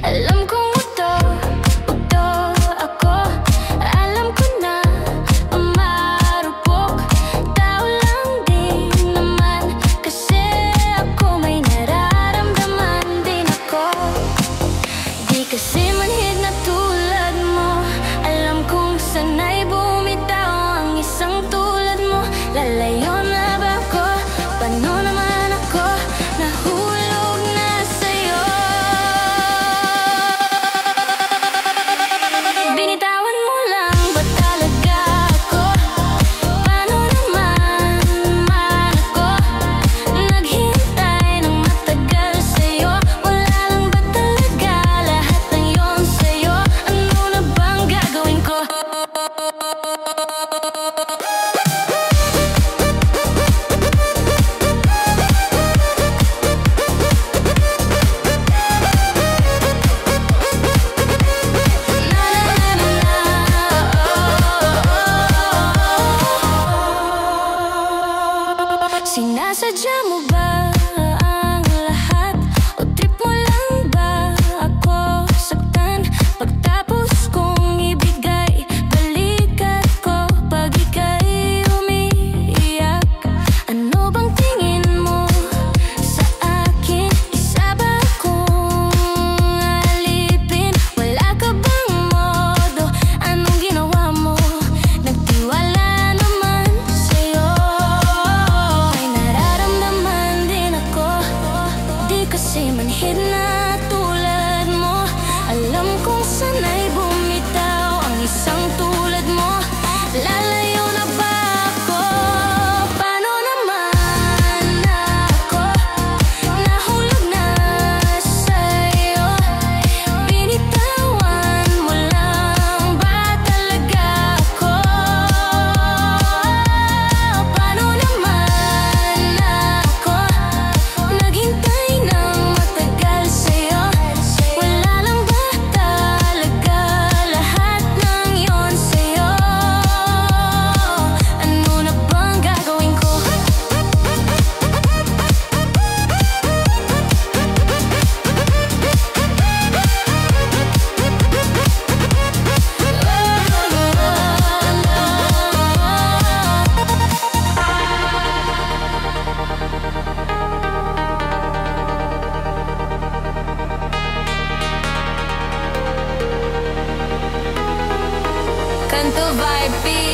Alam kong uto ako. Alam ko na marupok. Tao lang din naman kasi ako. May nararamdaman din ako. Di kasi manhid na tulad mo. Alam kong sanay bumitaw ang isang tulad mo. Lalayo na ba ako? Paano naman ako? Nahulog na sa'yo. Binitawan mo lang ba talaga ako? Paano naman ako? Naghintay ng matagal sa'yo. Wala lang ba talaga lahat ng yon sa'yo? Ano na bang gagawin ko? Sinasadya mo ba ang lahat? O trip mo lang ba ako saktan? Pagtapos kong ibigay balikat ko pag ika'y umiiyak. Ano bang tingin mo sa akin? Isa ba akong alipin? Wala ka bang modo? Anong ginawa mo? Nagtiwala naman sa'yo. Kasi manhid na tulad mo. Alam kong sanay bumitaw ang isang tulad mo. Lalayo na ba ako? Paano naman ako? Nahulog na sa'yo. Binitawan mo lang ba talaga ako? Paano naman ako? Naghintay ng matagal sa'yo. Wala lang ba talaga lahat ng yon sa'yo? Ano na bang gagawin ko? Canto Vibe.